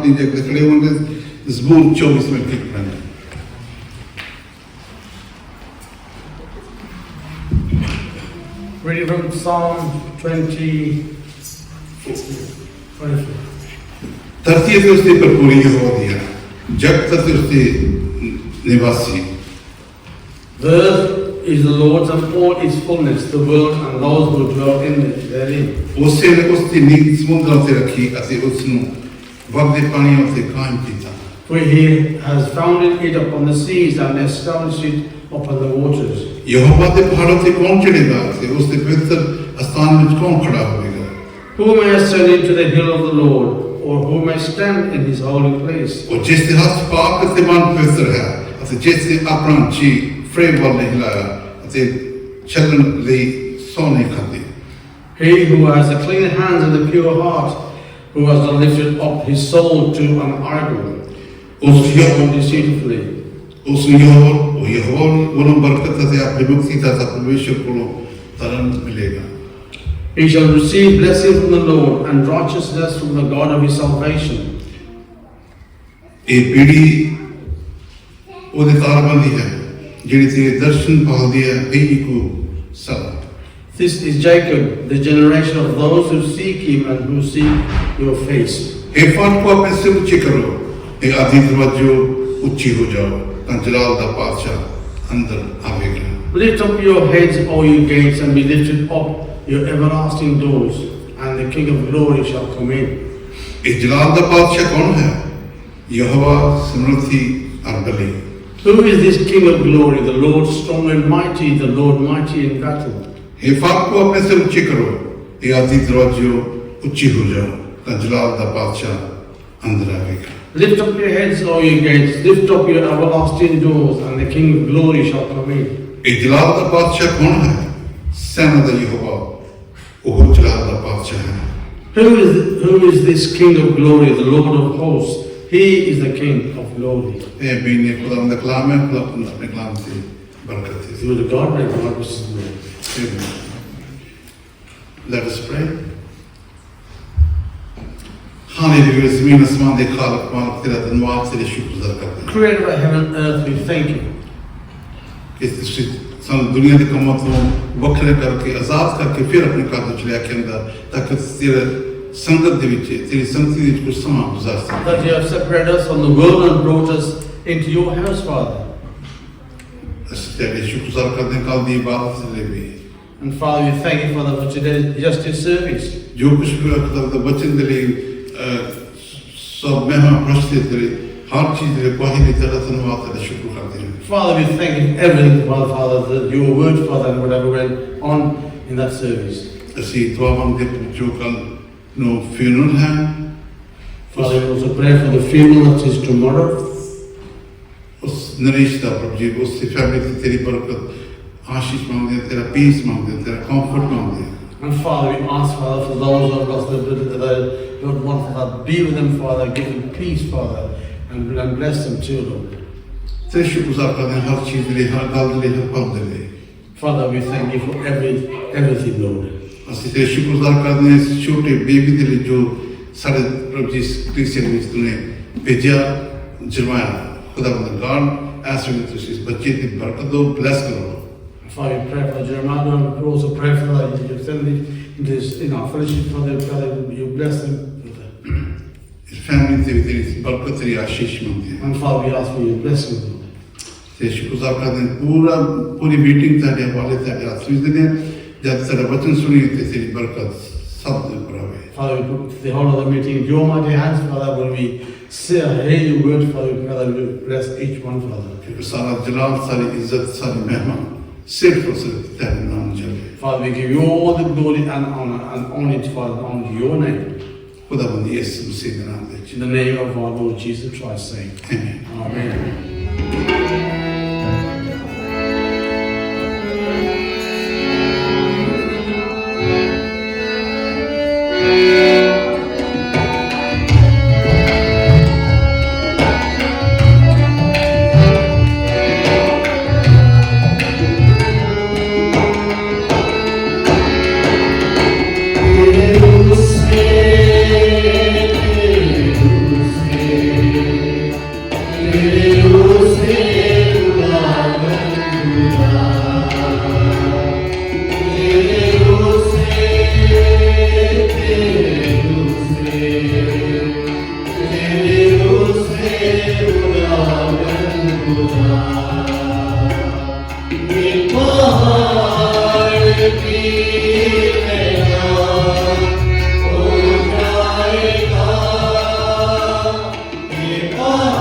अपनी जगह खड़े होंगे ज़बूर 24 में ठीक पढ़ेंगे। Reading from Psalm 24. धरती से उसने पर पूरी हो दिया, जग तक उसने निवासी। The earth is the Lord's and all its fullness, the world and those who dwell in it therein. उसने नील समुद्रों से रखी, असे उसनु वग्दे पानियों से कायम किया। For he has founded it upon the seas and established it upon the waters. यहोवा के पहाड़ों से कौन चढ़ेगा? उसके पवित्र स्थान में कौन खड़ा होगा? Who may ascend into the hill of the Lord, or who may stand in his holy place? और जिसके हाथ पाक से मन पवित्र है, असे जिसने अपना जी फ्रेम वाले हिलाया, असे चलन ले सोने खाते। He who has the clean hands and the pure heart, who has not lifted up his soul to an idol, or sworn deceitfully. उसने यहोवा वो बरकत से अपनी मुक्ति का परमेश्वर को तरन मिलेगा। He shall receive blessing from the Lord and righteousness from the God of his salvation. ये पीढ़ी वो तारबंदी है, जिनसे दर्शन पहल दिया है को सब। This is Jacob, the generation of those who seek him and who seek your face. हे फाट को अपने से ऊंची करो, हे आदि दरवाजों ऊंची हो जाओ, कंजलाल दा पादशाह अंदर आवेगा। Lift up your heads, O you gates, and be lifted up, your everlasting doors, and the King of glory shall come in. इस जलाल दा पादशाह कौन है? यहोवा समृद्धि और बली। Who is this King of glory? The Lord strong and mighty, the Lord mighty in battle. हे फाट को अपने से ऊंची करो, हे आदि दरवाजों ऊंची हो जाओ, कंजलाल दा पादशाह अंदर आवेगा। Lift up your heads, O you gates, lift up your everlasting doors, and the King of glory shall come in. इस जलाल दा पादशाह कौन है? सेना दा यहोवा, वो जलाल दा पादशाह है। Who is this King of glory, the Lord of hosts? He is the King of glory. ए बीने खुदा ने कलाम है, खुदा अपने कलाम से बरकत दे। You are the God my God, which is the Lord. Amen. Let us pray. Hallelujah. ज़मीन आसमान दे खालक मालिक तेरा धन्यवाद तेरे शुक्रगुज़ार करते हैं। Creator of heaven and earth, we thank you. इस सन दुनिया के कमों को बखरे करके आज़ाद करके फिर अपने कादों चले के अंदर ताकि तेरे संगत दे विचे तेरी संगति दे कुछ समय गुजार सकें। That you have separated us from the world and brought us into your house, Father. तेरे शुक्रगुज़ार करते हैं काल दी बात से ले भी। And Father, we thank you for today's justice service. जो कुछ भी खुदा का वचन दे ले सब मेहमान प्रश्न दे हर चीज़ दे कोई नहीं तेरा धन्यवाद तेरा शुक्र करते हैं। Father, we thank you for everything, Father, that your word, Father, and whatever went on in that service. ऐसी दुआ मांगते हैं जो कल नो funeral है। Father, we also pray for the funeral that is tomorrow. उस नरेश दा प्रभु जी उससे फैमिली की तेरी बरकत आशीष मांगते हैं तेरा पीस मांगते हैं तेरा कंफर्ट मांगते हैं। And Father, we ask, Father, for those who have lost their loved ones, Father, be with them, Father, give them peace, Father, and bless them too, Lord. तेरे शुक्रगुज़ार करते हैं हर चीज़ ले हर गाल ले हर पल ले। Father, we thank you for everything, Lord. ਅਸੀਂ तेरे शुक्रगुज़ार करते हैं इस छोटे बेबी दे लिए जो सारे प्रभु जी क्रिश्चियन में तूने भेजा जरमाया खुदा बंदा गॉड ऐसे में तुझे इस बच्चे की बरकत दो ब्लेस करो। Father, we pray for Jeremiah, and we also pray for that you send it in our fellowship, Father, you bless them. इस फैमिली से भी तेरी बरकत तेरी आशीष मांगते हैं। And Father, we ask for your blessing. तेरे शुक्रगुज़ार करते हैं पूरी मीटिंग तेरे हवाले तेरे आशीष देते हैं जब तेरा वचन सुनिए तेरी बरकत सब ऊपर आवे। Father, we put the whole of the meeting in your mighty hands, Father. When we hear your word, Father, we bless each one, Father. फिर सारा जलाल सारी इज्जत सारी मेहमान सिर्फ और सिर्फ तेरे नाम चले। Father, we give you all the glory and honor and only to Father, only your name. खुदा बंदी यीशु मसीह के नाम दे। In the name of our Lord Jesus Christ, say, Amen. Amen. Jerusalem, Hare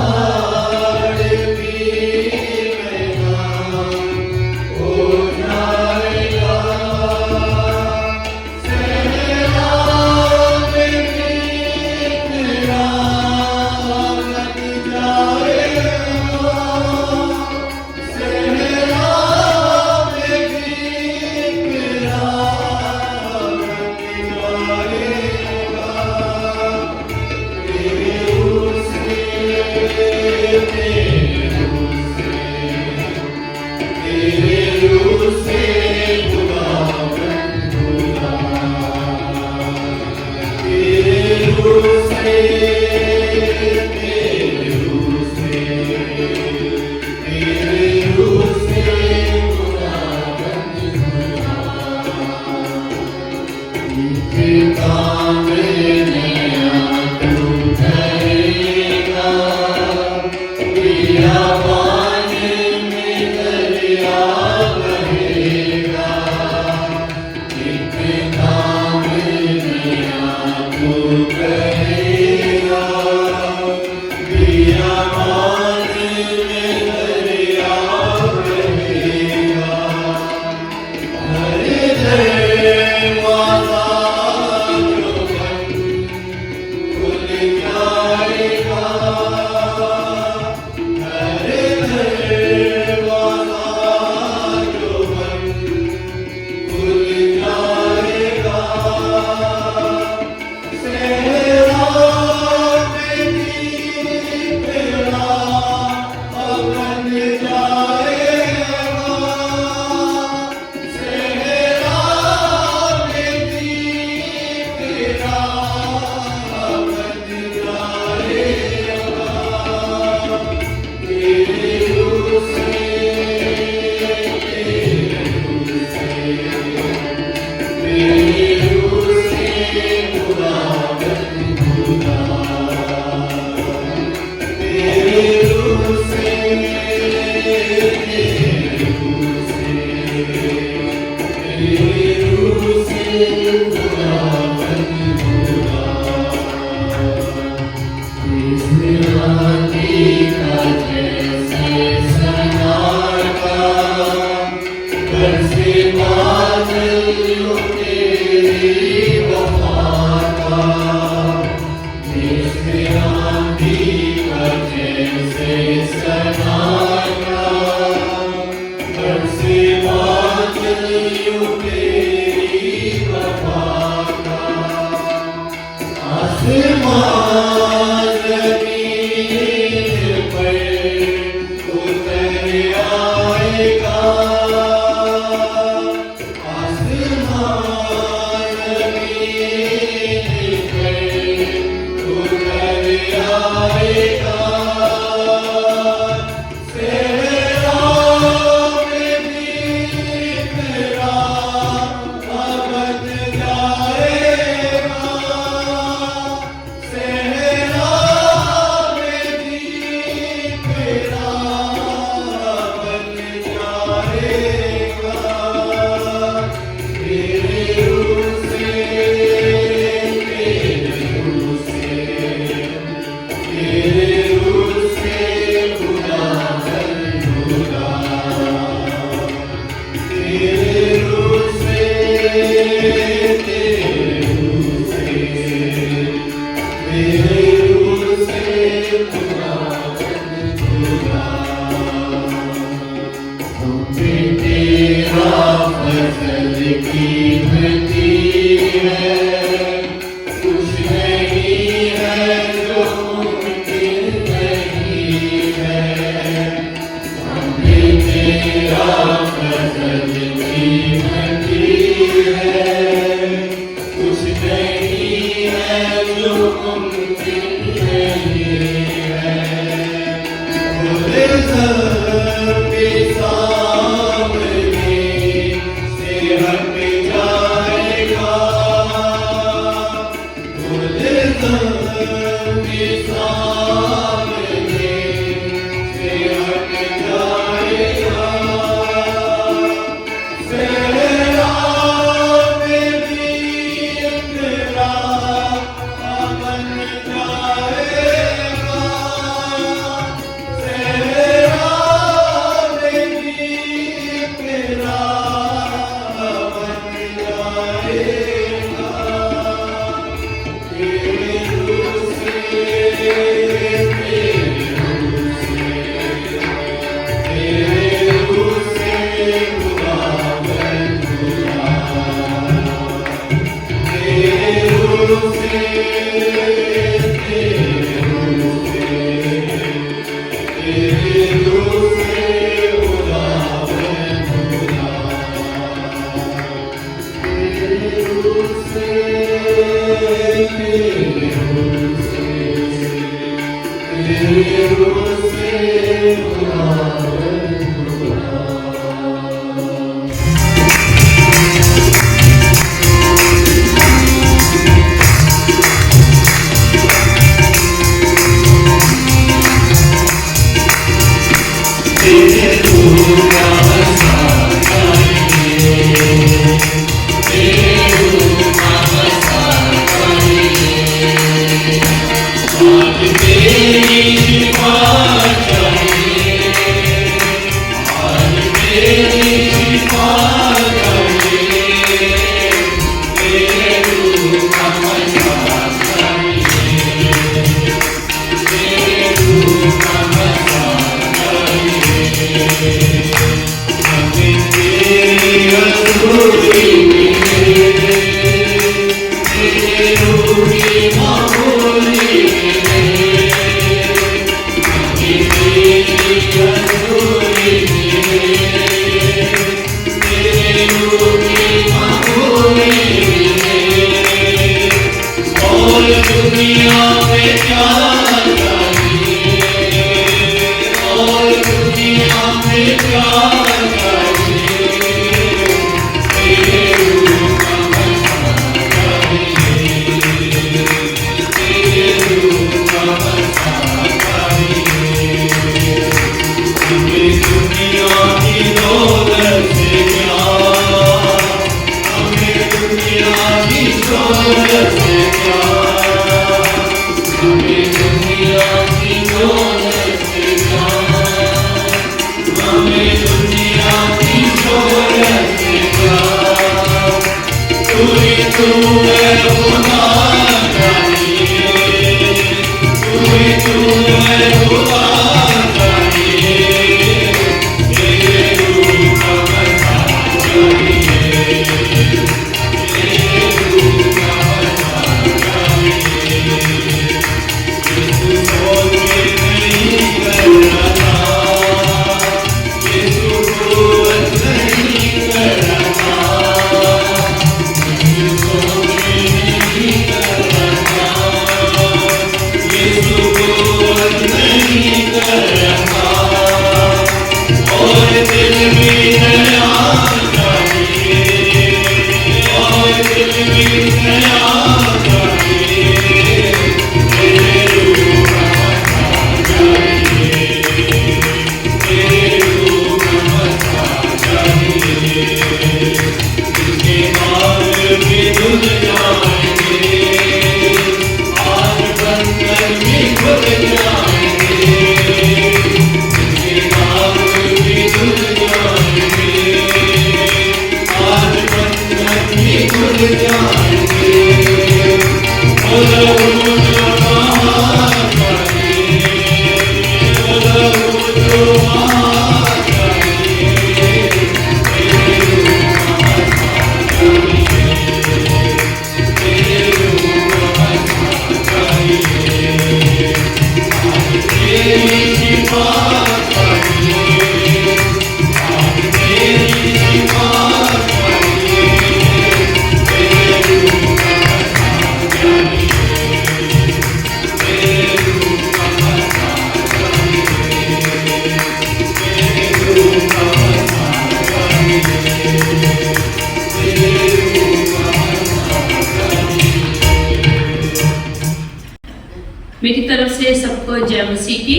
मेरी तरफ से सबको जय मसीह की।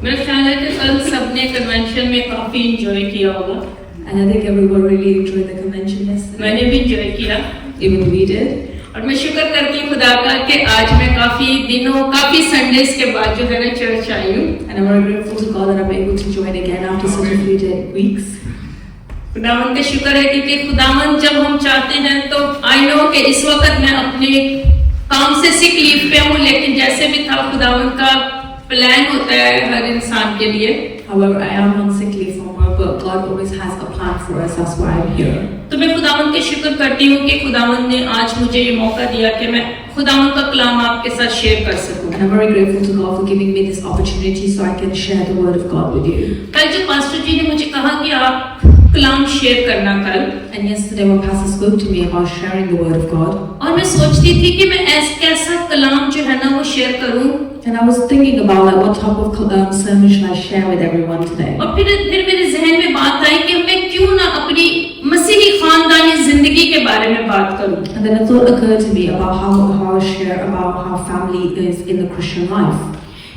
मेरा ख्याल है कि कल सबने कन्वेंशन में काफी एंजॉय किया होगा। And I think everyone really enjoyed the convention yesterday. मैंने भी एंजॉय किया। Even we did. और मैं शुक्र करती हूँ खुदा का कि आज मैं काफी संडेज के बाद जो है ना चर्च आई हूँ। And I'm very grateful to God that I'm able to join again after such a few weeks. खुदावन का शुक्र है क्योंकि खुदावन जब हम चाहते हैं तो आई नो कि इस वक्त मैं अपने काम से सिक लीव पे हूँ, लेकिन जैसे भी था खुदावन का प्लान होता है हर इंसान के लिए। However, I am on sick leave from work, but God always has a plan for us. That's why I'm here. तो मैं खुदावन के शुक्र करती हूँ कि खुदावन ने आज मुझे ये मौका दिया कि मैं खुदावन का कलाम आपके साथ शेयर कर सकूँ। And I'm very grateful to God for giving me this opportunity so I can share the word of God with you. कल जो पास्टर जी ने मुझे कहा कि आप कलाम शेयर करना कल, And yesterday when Pastor spoke to me about sharing the word of God, और मैं सोचती थी कि मैं कैसा कलाम जो है ना वो शेयर करूं, And I was thinking about like what type of sermon should I share with everyone today. और फिर मेरे जहन में बात आई कि मैं क्यों ना अपनी मसीही खानदानी जिंदगी के बारे में बात करूं। And then a thought occurred to me about how I share about how family is in the Christian life.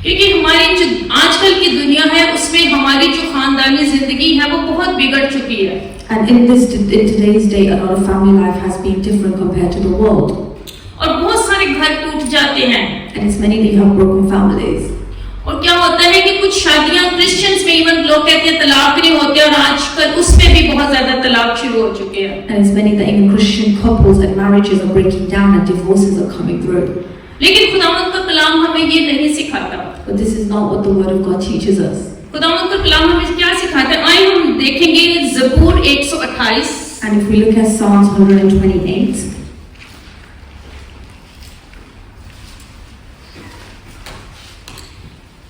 क्योंकि हमारी जो आजकल की दुनिया है उसमें हमारी जो खानदानी जिंदगी है वो बहुत बिगड़ चुकी है। And in today's day, a lot of family life has been different compared to the world. और बहुत सारे घर टूट जाते हैं। And it's many that you have broken families. और क्या होता है कि कुछ शादियां क्रिश्चियंस में इवन लोग कहते हैं तलाक नहीं होते, और आजकल उसमें भी बहुत ज्यादा तलाक शुरू हो चुके हैं। And it's many that even Christian couples and marriages are breaking down and divorces are coming through. लेकिन खुदावंद का कलाम हमें ये नहीं सिखाता। But this is not what the Word of God teaches us. खुदावंद का कलाम हमें क्या सिखाता है? आइए हम देखेंगे ज़बूर 128। And if we look at Psalms 128,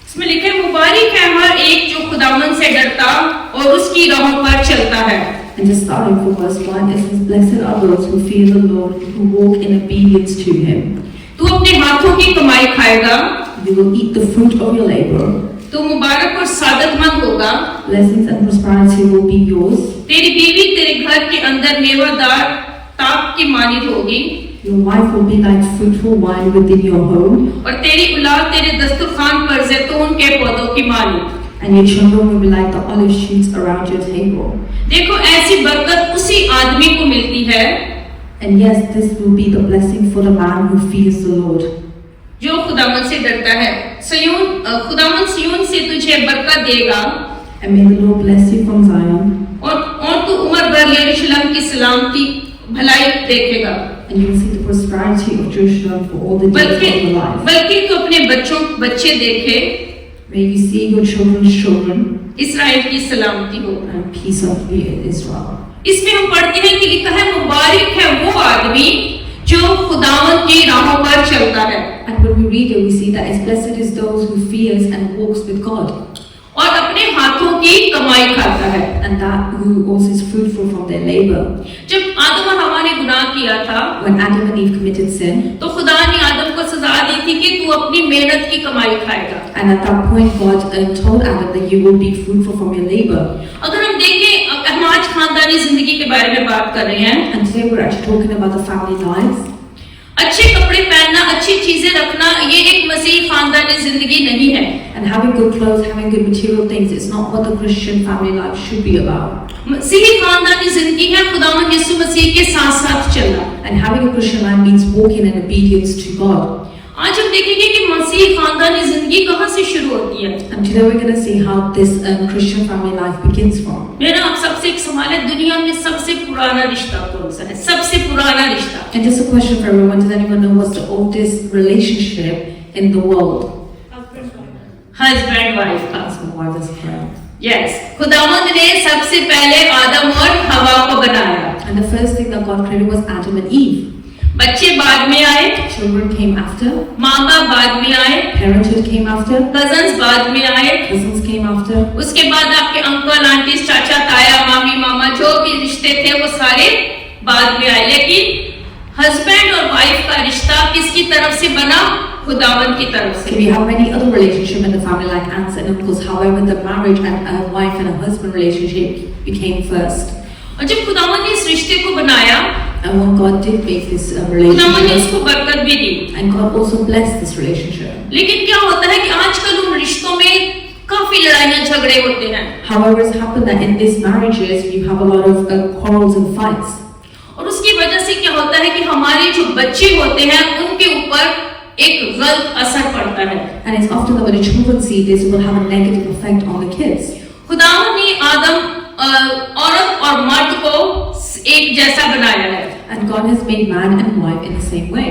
इसमें लिखा है मुबारक है हर एक जो खुदावंद से डरता और उसकी राहों पर चलता है। and just starting from verse 1, it says, "Blessed are those who fear the Lord, who walk in obedience to Him. तू अपने हाथों की कमाई खाएगा, You will eat the fruit of your labor. तू मुबारक और सादतमंद होगा, Blessings and prosperity will be yours. तेरी बीवी तेरे घर के अंदर मेवादार ताक की मानिद होगी, Your wife will be like fruitful wine within your home, और तेरी औलाद तेरे दस्तरखान पर जैतून के पौधों की मानिद। and your children will be like the olive shoots around your table." देखो ऐसी बरकत उसी आदमी को मिलती है And yes, this will be the blessing for the man who fears the Lord. जो खुदावंद से डरता है। खुदावंद सिय्योन से तुझे बरकत देगा, And may the Lord bless you from Zion, और तू उम्र भर यरूशलेम की सलामती भलाई देखेगा। and you will see the prosperity of Jerusalem for all the days of your life. बल्कि तू अपने बच्चे देखे, May you see your children's children इस्राएल की सलामती हो। and peace of Israel. इसमें हम पढ़ते हैं कि लिखा है मुबारक है वो आदमी जो खुदावंद की राहों पर चलता है। And when we read it, we see that it's blessed is those who fears and walks with God, और अपने हाथों की कमाई खाता है। and that who also is fruitful from their labor. जब आदम और हवा ने गुनाह किया था When Adam and Eve committed sin, तो खुदा ने आदम को सजा दी थी कि तू अपनी मेहनत की कमाई खाएगा। and at that point God told Adam that you will be fruitful from your labor. अगर हम देखें, हम आज खानदानी जिंदगी के बारे में बात कर रहे हैं। And today we're actually talking about the family lives. अच्छे कपड़े पहनना, अच्छी चीजें रखना, ये एक मसीही खानदानी जिंदगी नहीं है। And having good clothes, having good material things, is not what the Christian family life should be about. मसीही खानदानी जिंदगी है खुदावंद यीशु मसीह के साथ साथ चलना। And having a Christian life means walking in obedience to God. आज हम देखेंगे कि मसीही खानदानी जिंदगी कहाँ से शुरू होती है। And today we're going to see how this Christian family life begins from. मेरा आप सबसे एक सवाल है, दुनिया में सबसे पुराना रिश्ता कौन सा है? सबसे पुराना रिश्ता। And just a question for everyone: does anyone know what's the oldest relationship in the world? Husband wife का। Husband, wife, that's correct. Yes, खुदावंद ने सबसे पहले आदम और हवा को बनाया। And the first thing that God created was Adam and Eve. बच्चे बाद में आए, Children came after, माँ बाप बाद में आए, parenthood came after, कजन्स बाद में आए, cousins came after, उसके बाद आपके अंकल आंटी चाचा ताया मामी मामा जो भी रिश्ते थे वो सारे बाद में आए। लेकिन हस्बैंड और वाइफ का रिश्ता किसकी तरफ से बना? खुदावंद की तरफ So से। we have many other relationships in the family like aunts and uncles. However, the marriage and a wife and a husband relationship became first. और जब खुदावंद ने इस रिश्ते को बनाया, And when God did make this खुदावंद ने relationship, इसको बरकत भी दी। and God also blessed this relationship. लेकिन क्या होता है कि आजकल उन रिश्तों में काफी लड़ाइयाँ झगड़े होते हैं, However, it's happened that in these marriages you have a lot of quarrels and fights. और उसकी वजह से क्या होता है कि हमारे जो बच्चे होते हैं उनके ऊपर एक गलत असर पड़ता है। And it's often that when the children see this, it will have a negative effect on the kids. खुदावंद ने आदम औरत और मर्द को एक जैसा बनाया है, And God has made man and wife in the same way.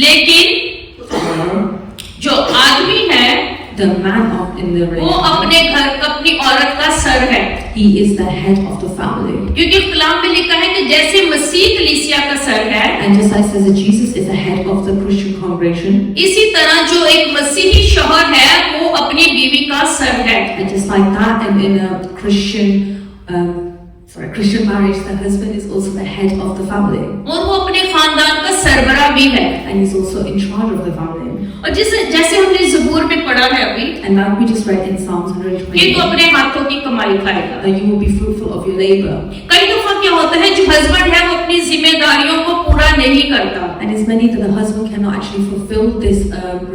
लेकिन जो आदमी है The man in the वो relationship, अपने घर अपनी औरत का सर है, he is the head of the family. क्योंकि कलाम में लिखा है कि जैसे मसीह कलीसिया का सर है, And just as it says that Jesus is the head of the Christian congregation, इसी तरह जो एक मसीही शौहर है वो अपनी बीवी का सर है। and just like that, and in a Christian marriage, the husband is also the head of the family, और वो अपने खानदान का सरबराह भी है। and he's also in charge of the family. और जैसे हमने ज़बूर में पढ़ा है अभी And like we just read in Psalms कि 120, तो अपने हाथों की कमाई खाएगा। that you will be fruitful of your labor. कई दफा क्या होता है, जो हस्बैंड है वो अपनी जिम्मेदारियों को पूरा नहीं करता, And it's many that the husband cannot actually fulfill this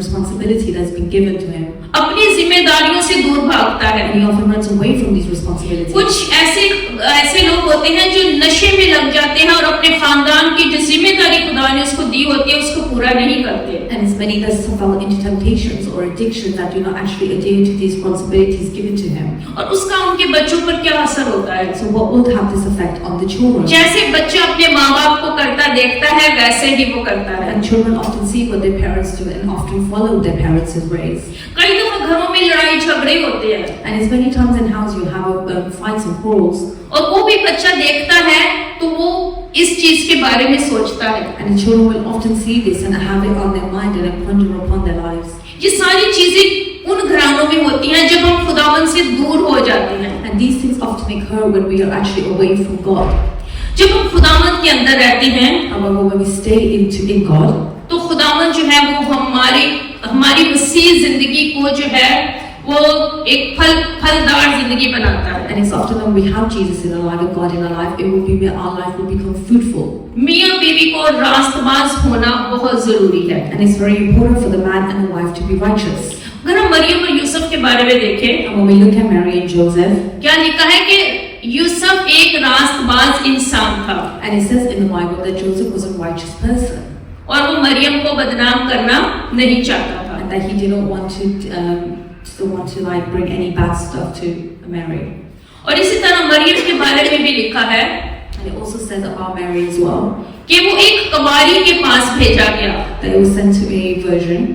responsibility that's been given to him. अपनी जिम्मेदारियों से दूर भागता है। And he often runs away from these responsibilities. कुछ ऐसे लोग होते हैं जो नशे में लग जाते हैं और अपने खानदान की जो जिम्मेदारी खुदा ने उसको दी होती है उसको पूरा नहीं करते। And it's many that fall into temptations or addictions that do not actually adhere to these responsibilities given to him. और उसका उनके बच्चों पर क्या असर होता है? So what will have this effect on the children? जैसे बच्चा अपने माँ बाप को करता देखता है वैसे ही वो करता है। And children often see what their parents do and often follow their parents' ways. कई दफा घरों में लड़ाई झगड़े होते हैं And it's many times in house you have fights and quarrels. और वो भी बच्चा देखता है तो वो इस चीज के बारे में सोचता है। And the children will often see this and have it on their mind and ponder upon their lives. ये सारी चीजें उन घरानों में होती हैं जब हम खुदावन से दूर हो जाते हैं। And these things often occur when we are actually away from God. जब हम खुदावन के अंदर रहते हैं However, when we stay in God, तो खुदावन जो है वो हमारी मसीह जिंदगी को जो है वो एक फलदार जिंदगी बनाता है। and it's often when we have Jesus in our life and God in our life, it will be where our life will become fruitful. मियाँ बीवी को रास्तबाज होना बहुत जरूरी है। And it's very important for the man and the wife to be righteous. अगर हम मरियम और यूसुफ के बारे में देखें, And when we look at Mary and Joseph, क्या लिखा है कि यूसुफ एक रास्तबाज इंसान था and it says in the Bible that Joseph was a righteous person और वो मरियम को बदनाम करना नहीं चाहता था। and that he did not want to like bring any bad stuff to Mary. और इसी तरह मरियम के बारे में भी लिखा है And it also says about Mary as well कि वो एक कवारी के पास भेजा गया, that it was sent to a virgin,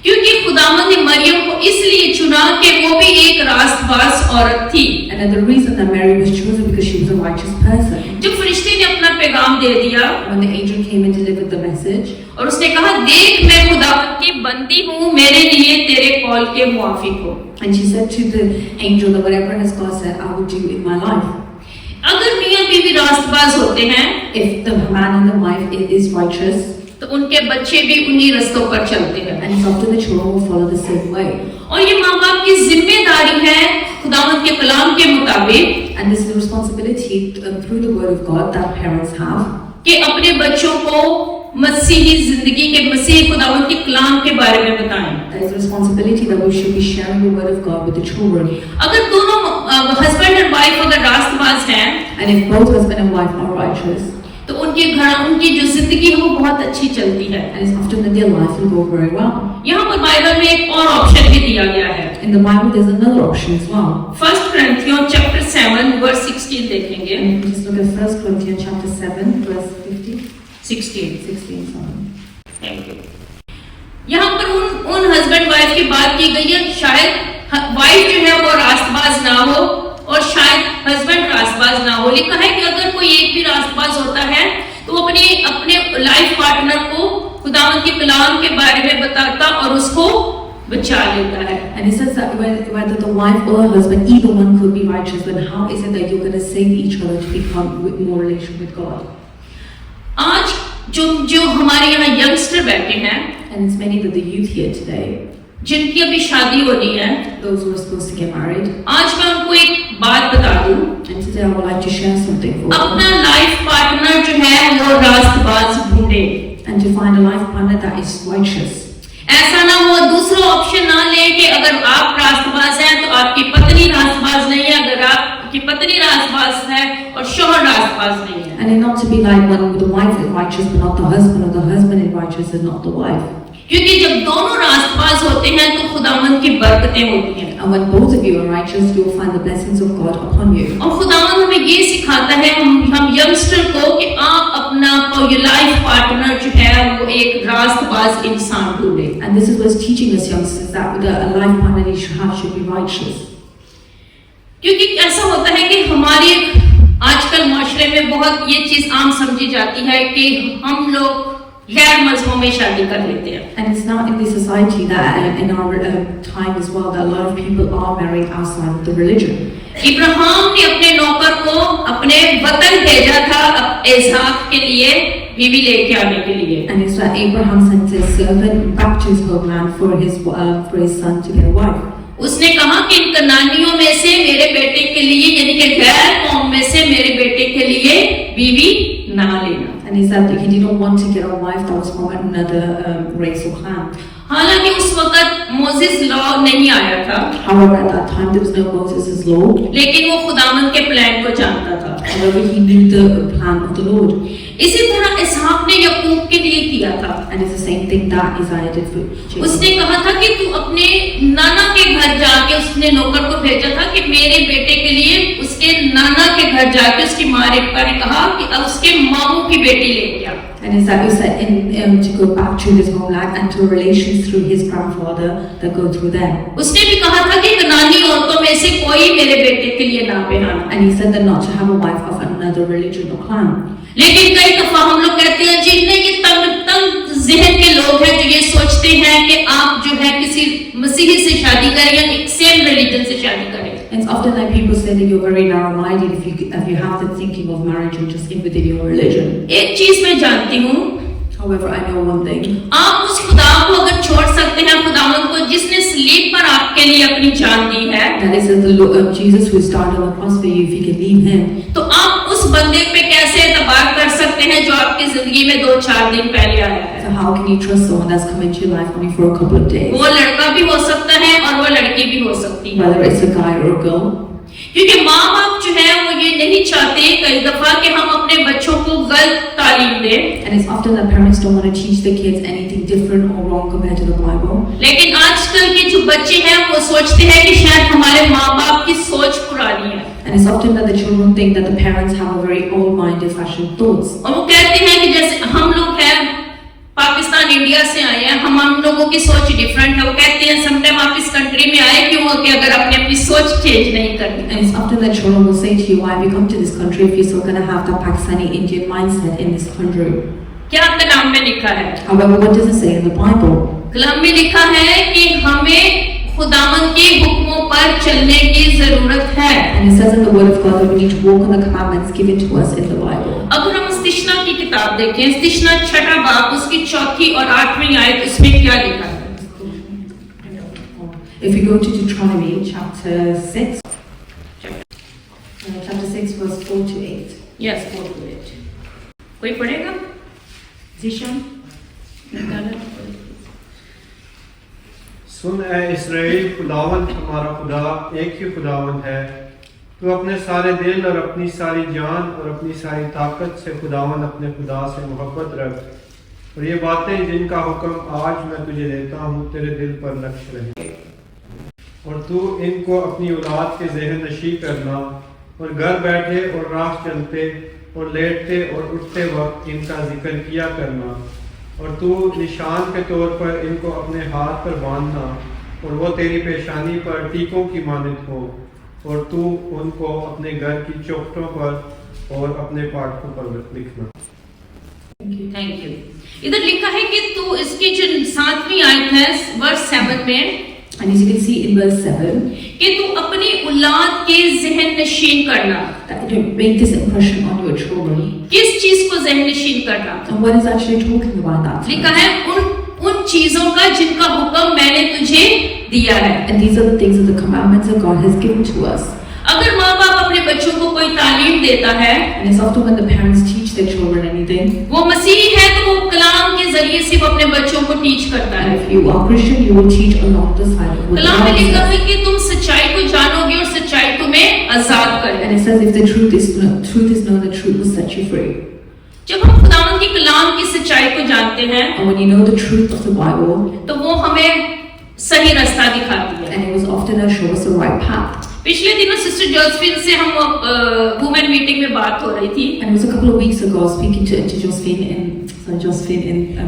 क्योंकि खुदावंद ने मरियम को इसलिए चुना कि वो भी एक रास्तबाज औरत थी। and then the reason that Mary was chosen because she was a righteous person. जब फरिश्ते ने अपना पैगाम दे दिया When the angel came and delivered the message, और उसने कहा, देख मैं खुदावंद की बंदी हूँ, मेरे लिए तेरे कॉल के मुआफिक हो। and she said to the angel that whatever has God said, I will do in my life. अगर मियाँ बीवी रास्तबाज होते हैं If the man and the wife is righteous, तो उनके बच्चे भी उन्हीं रास्तों पर चलते हैं। and it's often the children will follow the same way. और ये माँ बाप की जिम्मेदारी है खुदावंद के कलाम के मुताबिक And this is the responsibility through the word of God that parents have, कि अपने बच्चों को मसीही जिंदगी के मसीह खुदावंद के कलाम के बारे में बताएं। that is a responsibility that we should be sharing the word of God with the children. अगर दोनों हस्बैंड और वाइफ अगर रास्तबाज हैं And if both husband and wife are righteous, तो उनकी जो जिंदगी है वो बहुत अच्छी चलती है। and it's often that their life will go very well. यहाँ पर बाइबल में एक और ऑप्शन भी दिया गया है। In the Bible, there's another option as well. 1 Corinthians chapter 7 verse 16 देखेंगे। And if you just look at 1 Corinthians chapter 7, verse 16 16, sorry. Thank you. यहाँ पर उन हस्बैंड वाइफ की बात की गई है, शायद वाइफ जो है वो रास्तबाज ना हो और शायद हस्बैंड रास्तबाज ना हो। लिखा है कि अगर कोई एक भी रास्तबाज होता है तो वो अपने लाइफ पार्टनर को खुदावंद के कलाम के बारे में बताता और उसको बचा लेता है। And it says that whether the wife or the husband, either one could be righteous, but how is it that you're going to save each other to become with more relation with God? आज जो हमारे यहाँ youngster बैठे हैं, And it's many that the youth here today, जिनकी अभी शादी होनी है, those who are supposed to get married, आज मैं उनको एक बात बता दूं, and today I would like to share something for अपना them. लाइफ पार्टनर जो है वो रास्तबाज ढूंढे। And to find a life partner that is righteous. ऐसा ना हो दूसरा ऑप्शन ना ले कि अगर आप रास्तबाज हैं तो आपकी पत्नी रास्तबाज नहीं है, अगर आपकी पत्नी रास्तबाज है और शौहर रास्तबाज नहीं है। And it not to be like when the wife is righteous but not the husband, or the husband is righteous and not the wife. क्योंकि जब दोनों रास्तबाज होते हैं तो खुदावंद की बरकतें होती हैं। And when both of you are righteous, you will find the blessings of God upon you. और खुदावंद हमें ये सिखाता है हम यंगस्टर को कि आप अपना लाइफ पार्टनर जो है वो एक रास्तबाज इंसान ढूंढे। And this is what's teaching us youngsters that a life partner you should have should be righteous. क्योंकि ऐसा होता है कि हमारे आजकल माशरे में बहुत ये चीज आम समझी जाती है कि हम लोग गैर मजहबों में शादी कर लेते हैं। And it's now in this society that in our time as well that a lot of people are marrying outside of the religion. Ibrahim ने अपने नौकर को अपने वतन भेजा था इसहाक के लिए बीवी लेके आने के लिए। And it's like Abraham sent his servant back to his homeland for his son to get a wife. उसने कहा कि इन कनानियों में से मेरे बेटे के लिए, यानी कि गैर कौम में से मेरे बेटे के लिए बीवी ना लेना। And he said that he didn't want to get a wife that was from another race or clan. हालांकि उस वक्त मोसेस लॉ नहीं आया था, However, at that time there was no Moses' law. लेकिन वो खुदावन के प्लान को जानता था। However, he knew the plan of the Lord. इसी तरह इसहाक ने याकूब के लिए किया था। And it's the same thing that Isaiah did for Jacob. उसने कहा था कि तू अपने नाना के घर जाके, उसने नौकर को भेजा था कि मेरे बेटे के लिए उसके नाना के घर जाके उसकी माँ रेबका ने कहा कि अब उसके मामू की बेटी लेके आ। And Isaiah said to go back to his homeland and to relations through his grandfather that go through them. उसने भी कहा था कि कनानी औरतों में से कोई मेरे बेटे के लिए ना बेहाना। And he said that not to have a wife of another religion or clan. लेकिन कई दफा हम लोग कहते हैं जिनने ये तंग जहन के लोग हैं जो ये सोचते हैं कि आप जो है किसी मसीही से शादी करें या एक सेम रिलीजन से शादी करें। And it's often like people say that you're very narrow-minded if you have the thinking of marriage and just in within your religion. एक चीज मैं जानती हूँ, However, I know one thing. आप उस खुदा को अगर छोड़ सकते हैं, खुदावंद को जिसने स्लीप पर आपके लिए अपनी जान दी है, That is the Lord of Jesus who died on the cross for you. If you can leave Him, तो आप उस बंदे पे कैसे एतबार कर सकते हैं जो आपकी जिंदगी में 2-4 दिन पहले आया है? so how can you trust someone that's come into your life only for a couple of days? वो लड़का भी हो सकता है और वो लड़की भी हो सकती है। Whether it's a guy or a girl. क्योंकि माँ बाप जो है वो ये नहीं चाहते कई दफा कि हम अपने बच्चों को गलत तालीम दें, And it's often that parents don't want to teach the kids anything different or wrong compared to the Bible. लेकिन आजकल के जो बच्चे हैं वो सोचते हैं कि शायद हमारे माँ बाप की सोच पुरानी है, And it's often that the children think that the parents have a very old-minded fashioned thoughts. और वो कहते हैं कि जैसे हम लोग हैं पाकिस्तान इंडिया से आए हैं, हम लोगों की सोच डिफरेंट है। वो कहते हैं समटाइम आप इस कंट्री में आए क्यों हो कि अगर आपने अपनी सोच चेंज नहीं करनी। And it's often that children will say to you, why have you come to this country if you're still going to have the Pakistani Indian mindset in this country? क्या कलाम में लिखा है? However, what does it say in the Bible? कलाम में लिखा है कि हमें खुदावंद के हुक्मों पर चलने की जरूरत है। And it says in the Word of God that we need to walk on the commandments given to us in the Bible. अगर हम स्तिशना की किताब देखें, स्तिशना 6वां बाब उसकी 4th और 8वीं आयत, उसमें क्या लिखा है? If you go to Deuteronomy chapter 6, chapter 6 verse 4 to 8. Yes, 4 to 8 कोई पढ़ेगा? Zishan? सुन ए इस्राएल, खुदावंद हमारा खुदा एक ही खुदावंद है। तू अपने सारे दिल और अपनी सारी जान और अपनी सारी ताकत से खुदावंद अपने खुदा से मोहब्बत रख, और ये बातें जिनका हुक्म आज मैं तुझे देता हूँ तेरे दिल पर नक्श रहे, और तू इनको अपनी औलाद के ज़हन नशी करना, और घर बैठे और राह चलते और लेटते और उठते वक्त इनका जिक्र किया करना, और तू निशान के तौर पर इनको अपने हाथ पर बांधना, और वो तेरी पेशानी पर टीकों की मानद हो, और तू उनको अपने घर की चौखटों पर और अपने पाठकों पर लिखना। Thank you. इधर लिखा है कि तू इसकी जो 7वीं आयत है वर्स 7 में, And as you can see in verse 7, कि तू अपनी औलाद के ज़हन नशीन करना। that you make this impression on your children. किस चीज को ज़हन नशीन करना? And what is actually talking about that? लिखा है उन चीजों का जिनका हुक्म मैंने तुझे दिया है। And these are the things of the commandments that God has given to us. अगर माँ बाप अपने बच्चों को कोई तालीम देता है, And it's often when the parents teach their children anything. वो मसीही है तो वो कलाम के जरिए से वो अपने बच्चों को टीच करता And है। if you are Christian, you will teach along the side of what कलाम में God लिखा says. है कि तुम सच्चाई को जानोगे और सच्चाई तुम्हें आजाद And करे। it says if the truth is known, the truth will set you free. जब हम खुदावंद की कलाम की सच्चाई को जानते हैं And when you know the truth of the Bible, तो वो हमें सही रास्ता दिखाती है। and it was often show us the right path. पिछले दिनों सिस्टर जोसेफिन से हम वुमेन मीटिंग में बात हो रही थी, And it was a couple of weeks ago, I was speaking to Josephine in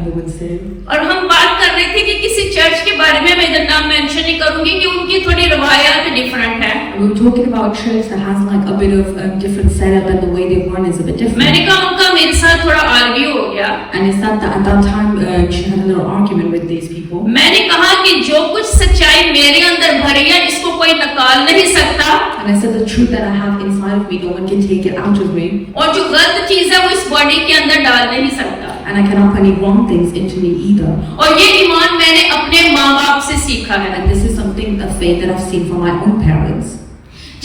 Women's Day. और हम बात कर रहे थे कि किसी चर्च के बारे में, मैं इधर नाम मेंशन नहीं करूंगी, कि उनकी थोड़ी रवायत डिफरेंट है। And we were talking about a church that has like a bit of different setup, and the way they run is a bit different. मैंने कहा उनका मेरे साथ थोड़ा आर्ग्यू हो गया। And it's not that at that time she had a little argument with these people. मैंने कहा कि जो कुछ सच्चाई मेरे अंदर भरी है इसको कोई नकाल नहीं सकता। And I said the truth that I have inside of me, no one can take it out of me. और जो गलत चीज है वो इस बॉडी के अंदर डाल नहीं सकता। And I cannot put any wrong things into me either. और ये ईमान मैंने अपने माँ बाप से सीखा है। And this is something, a faith that I've seen from my own parents.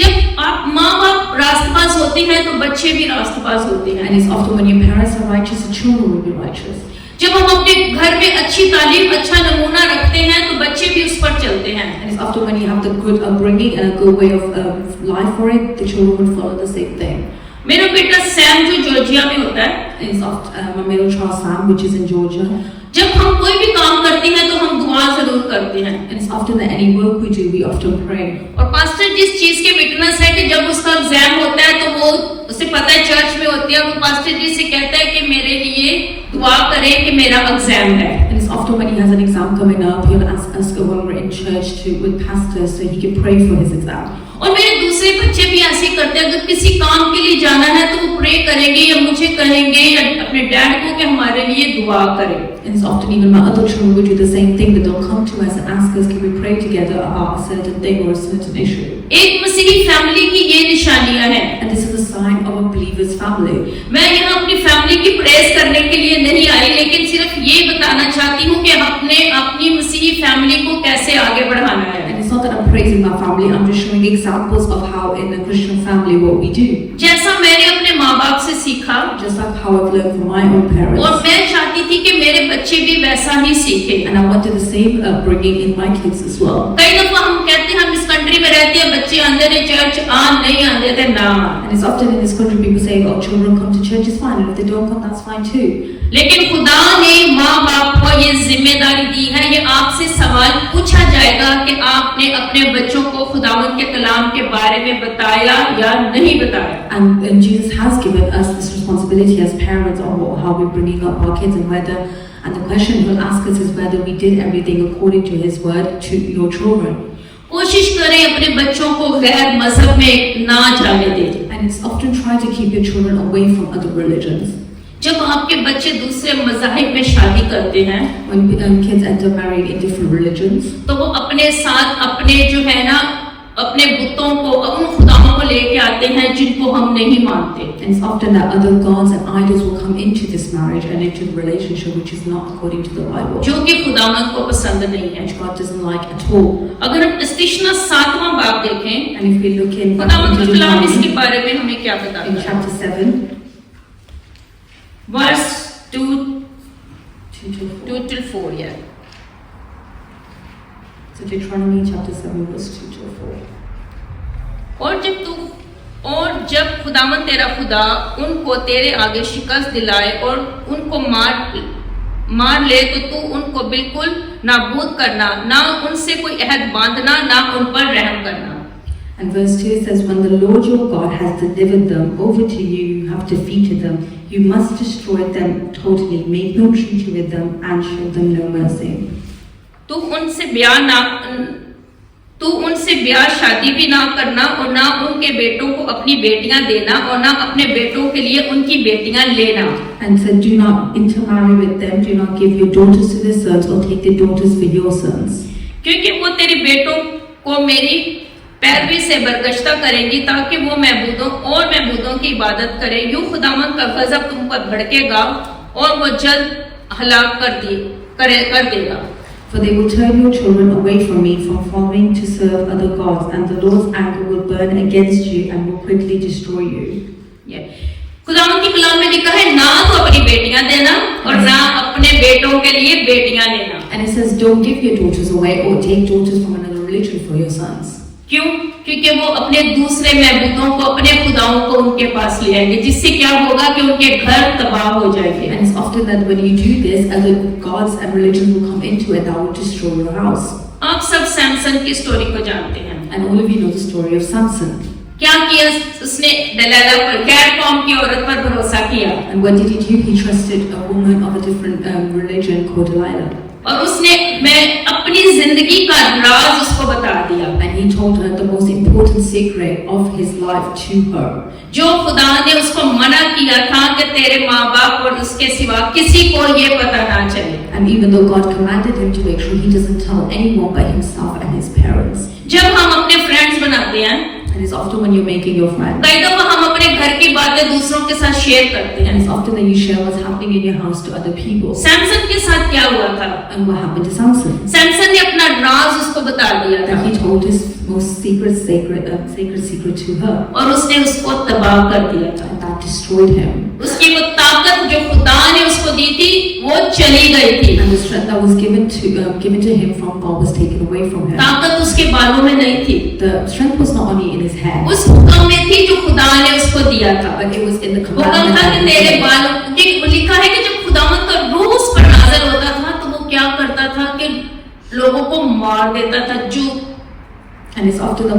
जब आप माँ बाप रास्तबाज होते हैं तो बच्चे भी रास्तबाज होते हैं। And it's often when your parents are righteous, the children will be righteous. जब हम अपने घर में अच्छी तालीम, अच्छा नमूना रखते हैं तो बच्चे भी उस पर चलते हैं। And it's often when you have the good upbringing and a good way of life for it, the children will follow the same thing. मेरा बेटा सैम जो जॉर्जिया में होता है, And it's often my middle child Sam, which is in Georgia. जब हम कोई भी काम करते हैं तो हम दुआ जरूर करते हैं। And it's often that any work we do, we often pray. और पास्टर जिस चीज के विटनेस है कि जब उसका एग्जाम होता है तो वो उसे पता है चर्च में होती है, वो पास्टर जी से कहता है कि मेरे लिए दुआ करें कि मेरा एग्जाम है। And it's often when he has an exam coming up, he'll ask us when we're in church with pastors so he can pray for his exam. और मेरे दूसरे बच्चे भी ऐसे ही करते हैं, अगर किसी काम के लिए जाना है तो वो प्रे करेंगे या मुझे कहेंगे या अपने डैड को कि हमारे लिए दुआ करें। And it's often even my other children will do the same thing, that they'll come to us and ask us, can we pray together about a certain thing or a certain issue? एक मसीही family की ये निशानियां हैं। And this is a sign of a believer's family. मैं यहाँ अपनी family की प्रेस करने के लिए नहीं आई, लेकिन सिर्फ ये बताना चाहती हूँ कि अपनी मसीही फैमिली को कैसे आगे बढ़ाना है। And it's not that I'm praising my family, I'm just showing examples of how in a Christian family what we do. जैसा मैंने अपने माँ बाप से सीखा, Just like how I've learned from my own और parents. मैं चाहती थी कि मेरे बच्चे भी वैसा ही सीखे। And I wanted the same upbringing in my kids as well. कई दफा हम कहते हैं हम इस कंट्री में रहते हैं, बच्चे आंदे थे चर्च, नहीं आंदे थे ना। And it's often in this country people say, oh, children come to church, it's fine, and if they don't come, that's fine too. लेकिन खुदा ने माँ बाप को ये जिम्मेदारी दी है, ये आपसे सवाल पूछा जाएगा कि आपने अपने बच्चों को खुदावंद के कलाम के बारे में बताया या नहीं बताया। And Jesus has given us this responsibility as parents on how we're bringing up our kids and the question he'll ask us is whether we did everything according to his word to your children. कोशिश करें अपने बच्चों को गैर मजहब में ना जाने दें। And it's often try to keep your children away from other religions. जब आपके बच्चे दूसरे मज़ाहिब में शादी करते हैं, When kids end up marrying in different religions, तो वो अपने साथ अपने जो है ना अपने बुतों को, उन खुदाओं को लेके आते हैं जिनको हम नहीं मानते। and it's often that other gods and idols will come into this marriage and into the relationship which is not according to the Bible, जो कि खुदावंद को पसंद नहीं है। which God doesn't like at all. अगर हम इस्तिशना 7वां बाब देखें, And if we look in खुदावंद का कलाम इसके Deuteronomy, बारे में हमें क्या in बताता है? chapter 7, verse 2 2 to 4. 2 till 4 yeah. So Deuteronomy chapter 7 verse 2 to 4. और जब खुदावंद तेरा खुदा उनको तेरे आगे शिकस्त दिलाए और उनको मार ले तो तू उनको बिल्कुल नाबूद करना, ना उनसे कोई अहद बांधना, ना उन पर रहम करना। And verse 2 says, when the Lord your God has delivered them over to you, you have defeated them, you must destroy them totally, make no treaty with them, and show them no mercy. तू उनसे ब्याह शादी भी ना करना और ना उनके बेटों को अपनी बेटियां देना और ना अपने बेटों के लिए उनकी बेटियां लेना। And said, do not intermarry with them, do not give your daughters to their sons, or take their daughters for your sons. क्योंकि वो तेरे बेटों को मेरी पैरवी से बरगश्ता करेंगी ताकि वो महबूदों की इबादत करें। यूं खुदावंद का गजब तुम पर भड़केगा और वो जल्द हलाक कर देगा। For they will turn your children away from me, from following to serve other gods, and the Lord's anger will burn against you and will quickly destroy you. खुदावंद की कलाम में लिखा है ना तो अपनी बेटियां देना और ना अपने बेटों के लिए बेटियां लेना। And it says, don't give your daughters away or take daughters from another religion for your sons. क्यों? क्योंकि वो अपने दूसरे महबूदों को, अपने खुदाओं को उनके पास ले आएंगे, जिससे क्या होगा कि उनके घर तबाह हो जाएंगे। And it's often that when you do this, other gods and religions will come into it that will destroy your house. आप सब सैमसन की स्टोरी को जानते हैं। And all of you know the story of Samson. क्या किया उसने? दलाला पर, गैर कौम की औरत पर भरोसा किया। And what did he do? He trusted a woman of a different religion called Delilah. और उसने अपनी जिंदगी का राज उसको बता दिया। And he told her the most important secret of his life to her. जो खुदा ने उसको मना किया था कि तेरे माँ बाप और उसके सिवा किसी को ये पता ना चले। And even though God commanded him to make sure he doesn't tell anyone but himself and his parents. जब हम अपने फ्रेंड्स बनाते हैं, And And it's often when you're making your friends. कई दफा हम अपने घर की बातें दूसरों के साथ शेयर करते हैं। And it's often that you share what's happening in your house to other people. Samson के साथ क्या हुआ था? And what happened to Samson? Samson ने अपना राज उसको बता दिया था That he told his most sacred secret to her. और उसने उसको तबाह कर दिया था। And that destroyed him. उसकी वो ताकत जो खुदा ने उसको दी थी वो चली गई थी। And the strength that was given to him from God was taken away from him. ताकत उसके बालों में नहीं थी, The strength was not only in his head, उस हुक्म में थी जो खुदा ने उसको दिया था। but it was in the हुक्म commandment था that कि he तेरे gave. बालों ये लिखा है कि जब खुदावंद का रूह उस पर नाज़िल होता था तो वो क्या करता था कि लोगों को मार देता था। जो And it's often that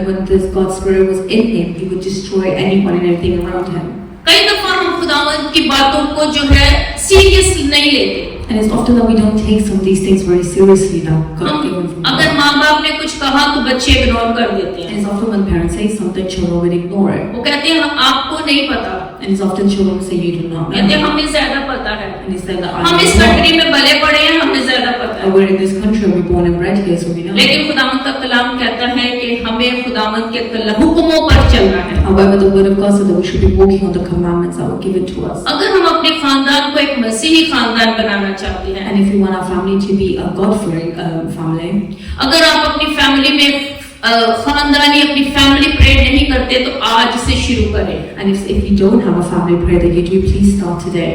when this God's spirit was in him, he would destroy anyone and everything around him. कई दफा हम खुदावंद की बातों को जो है सीरियस नहीं लेते। And it's often that we don't take some of these things very seriously that God given from अगर God. माँ बाप ने कुछ कहा तो बच्चे इग्नोर कर देते And हैं। it's often when parents say something, children will ignore it. वो कहते हैं आपको नहीं पता, And it's often children will say, you do not कहते हैं know. हमें ज्यादा पता है, And it's like that हम I इस don't know. कंट्री में भले पड़े हैं, हमें ज्यादा पता है। We're in this country, we're born and bred here, so we know. लेकिन खुदावंद का कलाम कहता है कि हमें खुदावंद के हुक्मों पर चलना है। However, the word of God said that we should be walking on the commandments that were given to us. अगर हम अपने खानदान को एक मसीही खानदान बनाना चाहते हैं, And if we want our family to be a God-fearing family, अगर आप अपनी फैमिली में खानदानी अपनी फैमिली प्रेयर नहीं करते तो आज से शुरू करें। and if you don't have a family prayer that you do, please start today.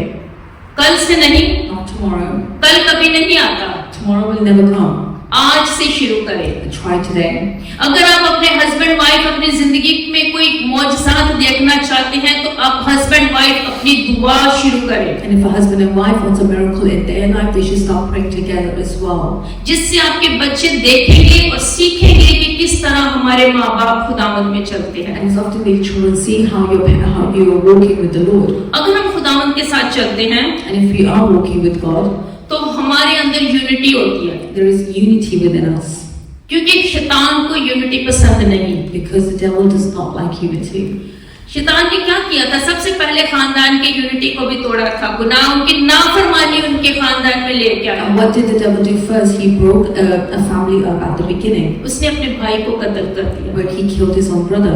कल से नहीं, Not tomorrow. कल कभी नहीं आता, Tomorrow will never come. आज से शुरू करें। Try today. अगर आप अपने हस्बैंड वाइफ अपनी जिंदगी में कोई मौजज़ात देखना चाहते हैं तो आप हस्बैंड वाइफ अपनी दुआ शुरू करें, And if a husband and wife wants a miracle in their life, they should start praying together as well. जिससे आपके बच्चे देखेंगे और सीखेंगे कि किस तरह हमारे माँ बाप खुदावंद में चलते हैं। And it's often the children see how you are walking with the Lord. अगर हम खुदावंद के साथ चलते हैं And if we are walking with God, तो हमारे अंदर यूनिटी होती है, there is unity within us. क्योंकि शैतान को यूनिटी पसंद नहीं। Because the devil does not like unity. शैतान ने क्या किया था? सबसे पहले खानदान के यूनिटी को भी तोड़ा था, गुनाह उनकी नाफरमानी उनके खानदान में लेके आया। And what did the devil do first? He broke a family up at the beginning, उसने अपने भाई को कत्ल कर दिया। where he killed his own brother.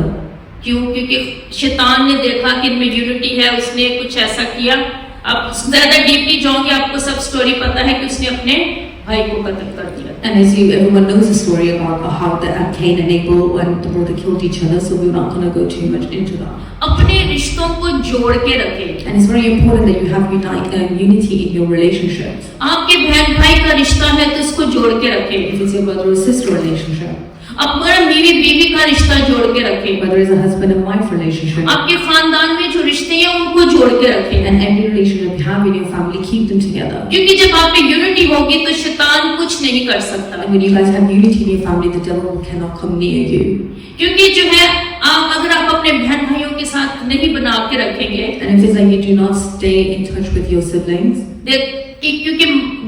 क्यों? क्योंकि शैतान ने देखा कि इनमें यूनिटी है, उसने कुछ ऐसा किया। अब ज्यादा डीपली जाओगे, आपको सब स्टोरी पता है कि उसने अपने भाई को कत्ल कर दिया। And as everyone knows the story about how Cain and Abel when the brother killed each other, so we're not going to go too much into that. अपने रिश्तों को जोड़ के रखें। And it's very important that you have unity in your relationships. आपके बहन भाई का रिश्ता है तो उसको जोड़ के रखें। If it's your brother or sister relationship, अपना बीवी बीवी का रिश्ता जोड़ के रखें। whether it's a husband and wife relationship, आपके खानदान में जो रिश्ते हैं उनको जोड़ के रखें। and every relationship you have in your family, keep them together. क्योंकि जब आप में यूनिटी होगी तो शैतान कुछ नहीं कर सकता। And when you guys have unity in your family, the devil cannot come near you. क्योंकि जो है अगर आप अपने बहन भाइयों के साथ नहीं बना के रखेंगे, And if it's like you do not stay in touch with your siblings, क्योंकि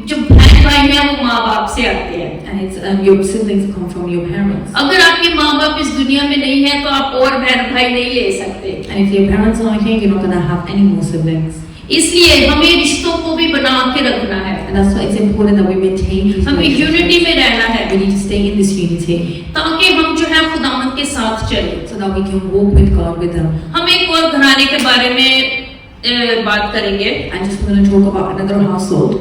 जो बहन भाई हैं वो माँ बाप से आते हैं। and it's your siblings come from your parents. अगर आपके माँ बाप इस दुनिया में नहीं है तो आप और बहन भाई नहीं ले सकते। And if your parents are not here, you're not going to have any more siblings. इसलिए हमें रिश्तों को भी बना के रखना है, And that's why it's important that we maintain these हमें यूनिटी relationships. में रहना है We need to stay in this unity ताकि हम जो है खुदावंद के साथ चलें। so that we can walk with God with Him. हम एक और घराने के बारे में बात करेंगे। And just we're going to talk about another household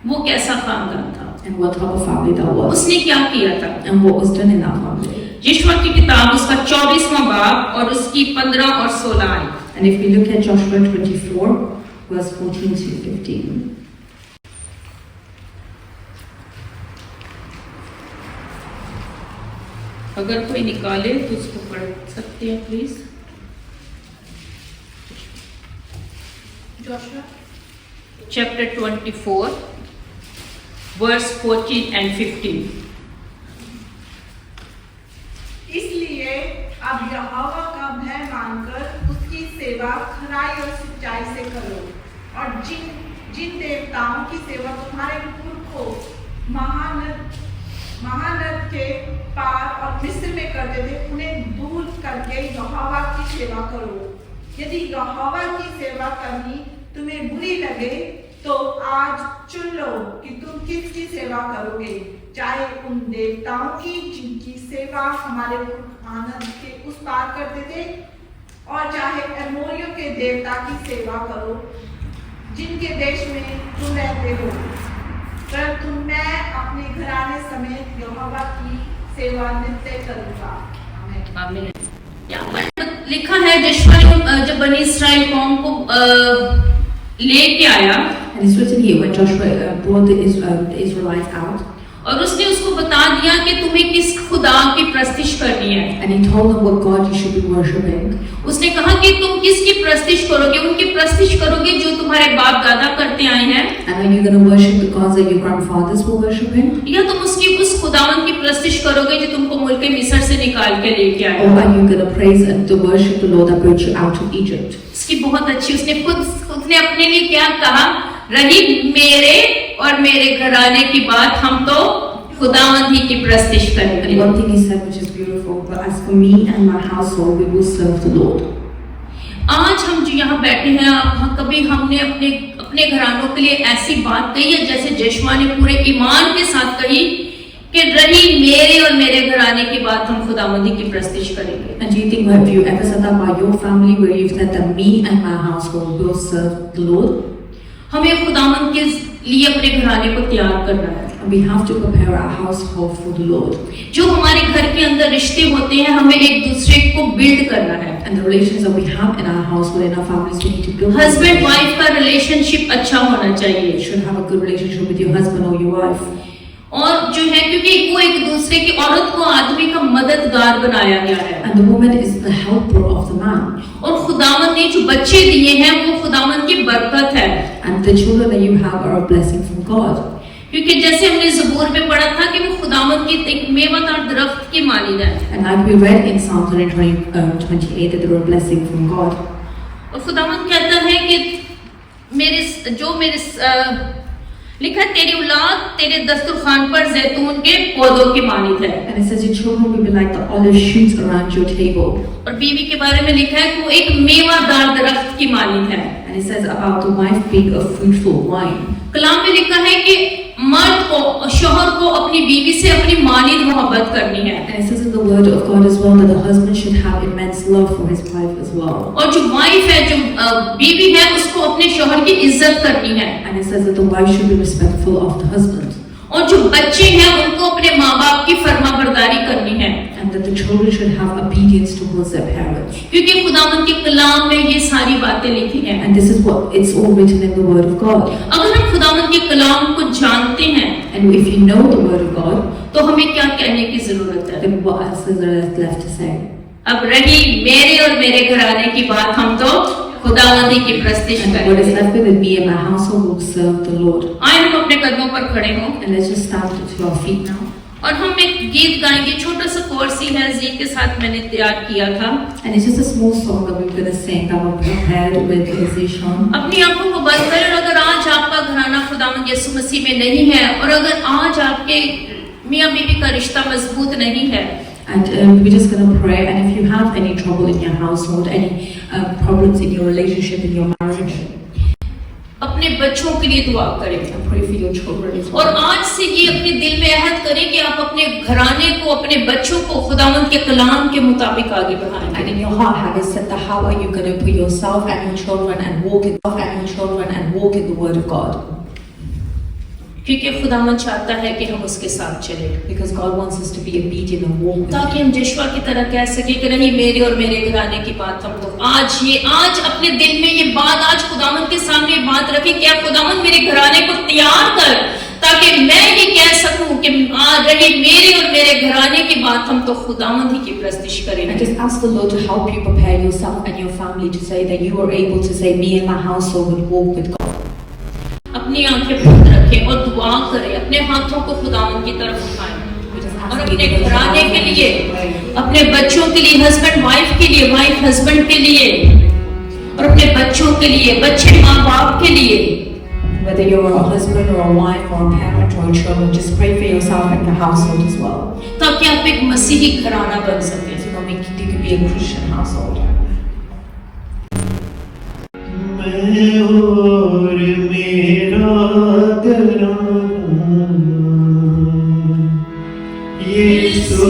वो कैसा खानदान था, and what type of family that was, उसने क्या किया था। and what was done in that family. यीशुआ की किताब उसका 24वां बाब और उसकी 15 और 16 आयत। And if we look at Joshua 24, verse 14 to 15. अगर कोई निकाले तो उसको पढ़ सकते हैं please. Joshua chapter 24 verse 14 and 15। इसलिए अब यहोवा का भय मानकर उसकी सेवा खराई और सच्चाई से करो, और जिन जिन देवताओं की सेवा तुम्हारे पुरखों महानद के पार और मिस्र में करते थे, उन्हें दूर करके यहोवा की सेवा करो। यदि यहोवा की सेवा करनी तुम्हें बुरी लगे तो आज चुन लो कि तुम किसकी सेवा करोगे, चाहे उन देवताओं की जिनकी सेवा हमारे आनंद के उस पार करते थे। और चाहे एमोरियों के देवता की सेवा करो जिनके देश में तुम रहते हो, परंतु मैं अपने घराने समेत यहोवा की सेवा नित्य करूंगा। आमीन। आमीन। यहाँ पर लिखा है यहोशुआ जब बनी इस्राएल कौम को लेके आया, And it's written here when Joshua brought the Israelites out, और उसने उसको बता दिया कि तुम्हें किस खुदा की प्रस्तिश करनी है। and he told them what God you should be worshipping. उसने कहा कि तुम किसकी प्रस्तिश करोगे, उनकी प्रस्तिश करोगे जो तुम्हारे बाप दादा करते आए हैं, And are you going to worship the gods that your grandfathers were worshipping? या तुम उसकी उस खुदावन की प्रस्तिश करोगे जो तुमको मुल्क मिस्र से निकाल के लेके Or आया। are you going to praise and to worship the Lord that brought you out of Egypt? इसकी बहुत अच्छी, उसने खुद ने अपने लिए क्या कहा, रही मेरे और मेरे घराने की बात, हम तो खुदावंद ही की प्रस्तिश And करेंगे। one thing he said which is beautiful, but as for me and my household, we will serve the Lord. आज हम जो यहाँ बैठे हैं, कभी हमने अपने घरानों के लिए ऐसी बात कही है जैसे यहोशुआ ने पूरे ईमान के साथ कही कि रही मेरे और मेरे घराने की बात, हम खुदावंदी की प्रस्तिश करेंगे। And do you think, have you ever said that by your family, where you've said that me and my household will serve the Lord? हमें खुदावंद के लिए अपने घराने को तैयार करना है। And we have to prepare our household for the Lord. जो हमारे घर के अंदर रिश्ते होते हैं, हमें एक दूसरे को बिल्ड करना है। And the relations that we have in our household, in our families, we need to build. Husband wife का रिलेशनशिप अच्छा होना चाहिए, You should have a good relationship with your husband or your wife. और जो है क्योंकि वो एक दूसरे की, औरत को आदमी का मददगार बनाया गया है, And the woman is the helper of the man. और खुदावंद ने जो बच्चे दिए हैं वो खुदावंद की बरकत है। And the children that you have are a blessing from God. क्योंकि जैसे हमने ज़बूर में पढ़ा था कि वो खुदावंद की एक मेवादार दरख्त की मानिंद है, And like we read in Psalm 28 that they were a blessing from God. और खुदावंद कहता है कि लिखा है, तेरी औलाद तेरे दस्तरखान पर जैतून के पौधों की मानिंद है। And it says your children will be like the olive shoots around your table. और बीवी के बारे में लिखा है कि वो एक मेवादार दरख्त की मानिंद है। And it says about the wife being a fruitful vine. कलाम में लिखा है कि मर्द को, शोहर को अपनी बीवी से अपनी मानिंद मोहब्बत करनी है, And it says in the word of God as well that the husband should have immense love for his wife as well. और जो वाइफ है, जो बीवी है, उसको अपने शोहर की इज्जत करनी है, And it says that the wife should be respectful of the husband. और जो बच्चे हैं उनको अपने माँ बाप की फरमाबरदारी करनी है, And that the children should have obedience towards their parents. क्योंकि खुदावंद के कलाम में ये सारी बातें लिखी हैं। And this is what it's all written in the word of God. अगर हम खुदावंद के कलाम को जानते हैं And if you know the word of God, तो हमें क्या कहने की जरूरत है। then what else is there left to say? अब रही मेरे और मेरे घराने की बात, हम तो खुदावंदी की प्रस्तिश And what is करेंगे। left with me and my household will serve the Lord. आए हम अपने कदमों पर खड़े हों And let's just stand to our feet now. और हम एक गीत गाएंगे, छोटा सा कोर्स ही है, जी के साथ मैंने तैयार किया था। And it's just a small song that we're going to sing that we're prepared with Zishan. अपनी आंखों को बंद करें, और अगर आज आपका घराना खुदावंद यीशु मसीह में नहीं है, और अगर आज आपके मियाँ बीवी का रिश्ता मजबूत नहीं है, And we're just going to pray. And if you have any trouble in your household, any problems in your relationship, in your marriage, अपने बच्चों के लिए दुआ करें। pray for your children as और well. आज से ये अपने दिल में अहद करें कि आप अपने घराने को, अपने बच्चों को खुदावंद के कलाम के मुताबिक आगे And बढ़ाएंगे। in your heart, have you said that how are you going to put yourself and your children and walk in the word of God? क्योंकि खुदावंद चाहता है कि हम उसके साथ चलें, Because God wants us to be obedient and walk with ताकि Him. हम यहोशुआ की तरह कह सके कि नहीं मेरे और मेरे घराने की बात, हम तो आज अपने दिल में ये बात, आज खुदावंद के सामने ये बात रखें कि आप खुदावंद मेरे घराने को तैयार कर, ताकि मैं ये कह सकूं कि आज रही मेरे और मेरे घराने की बात, हम तो खुदावंद ही की प्रस्तिश And करेंगे। just ask the Lord to help you prepare yourself and your family to say that you are able to say, me and my household will walk with God. अपनी आंखें बंद रखें और दुआ करें, अपने हाथों को खुदावंद की तरफ उठाएं, We just और ask you अपने to घराने के लिए, pray. अपने बच्चों के लिए, हस्बैंड वाइफ के लिए, वाइफ हस्बैंड के लिए, और अपने बच्चों के लिए, बच्चे माँ बाप के लिए, Whether you're a husband or a wife or a parent or a children, just pray for yourself and your household as well. ताकि आप एक मसीही घराना बन सकें। So that you can be a Christian household. मैं और मेरा घराना ये यीशु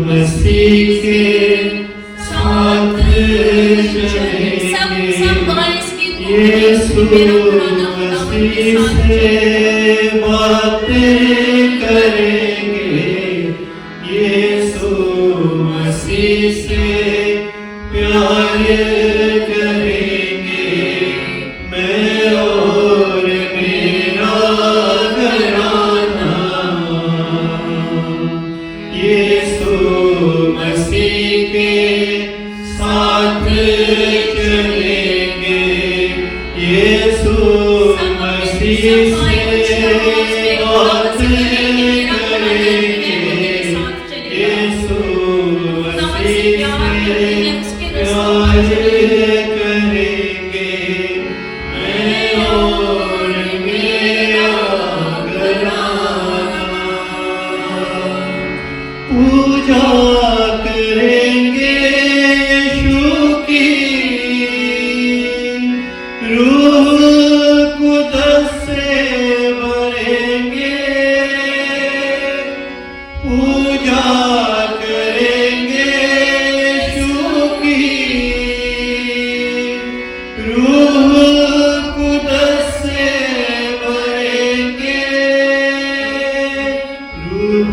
मसीह के साथ चलेंगे, यीशु मसीह से बातें करेंगे, यीशु मसीह से प्यार करेंगे, मैं और मेरा घराना, यीशु मसीह के साथ चलेंगे, यीशु मसीह से बात करेंगे, यीशु मसीह से प्यार करेंगे, मैं और मेरा घराना, पूजा करेंगे यीशु की, रूह कुदस से भरेंगे, पूजा करेंगे यीशु की, रूह कुदस से भरेंगे, रूह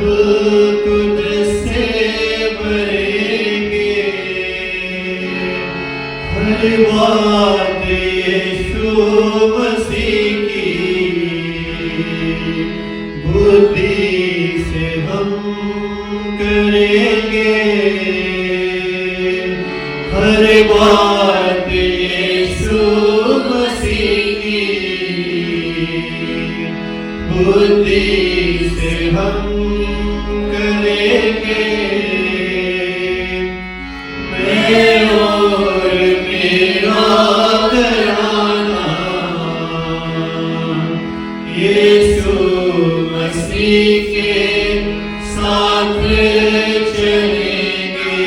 कुदस से भरेंगे, हर बात यीशु मसीह की बुद्धि से हम करेंगे, हर बात यीशु मसीह की बुद्धि से हम करेंगे, मैं और मेरा घराना, यीशु मसीह के साथ चलेंगे,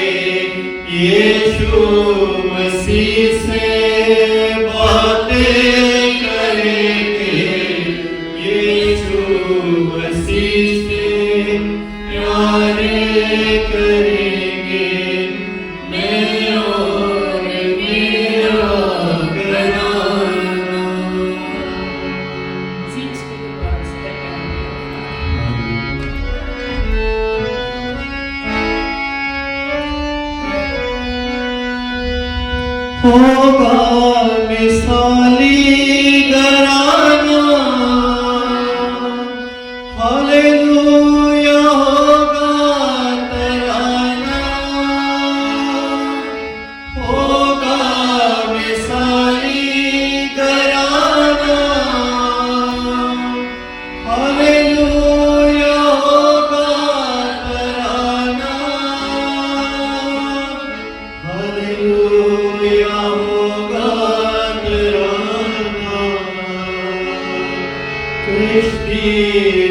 यीशु मसीह से बातें करेंगे, यीशु मसीह से प्यार करेंगे, मैं और मेरा घराना। होगा मिसाली घराना, हालेलुया होगा तराना, होगा मिसाली घराना, हालेलुया होगा तराना, हालेलुया होगा तराना, कृष्ण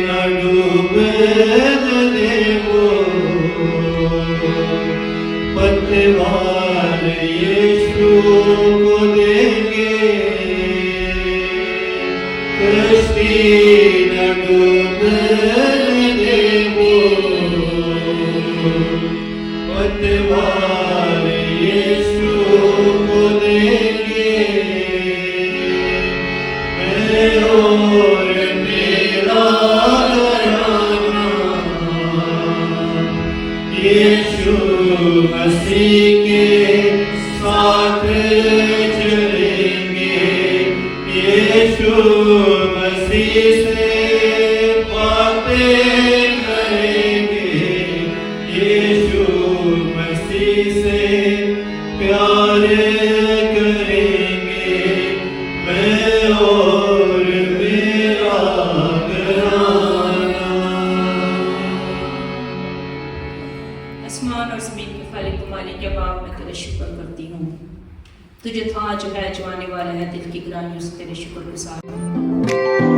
न डूबने देवो, पतवार यीशु को देंगे, कृष्ण न डूबने देवो, पतवार यीशु को देंगे, मैं और मेरा घराना, यीशु मसीह के साथ चलेंगे, यीशु मसीह से बातें करेंगे, यीशु मसीह से प्यार करेंगे, मैं और मेरा घराना। आसमान और जमीन के खालिक मालिक के बाप मैं तेरा शुक्र करती हूँ, तुझे था जो है जो आने वाला है, दिल की ग्राहियों से तेरे शुक्र के साथ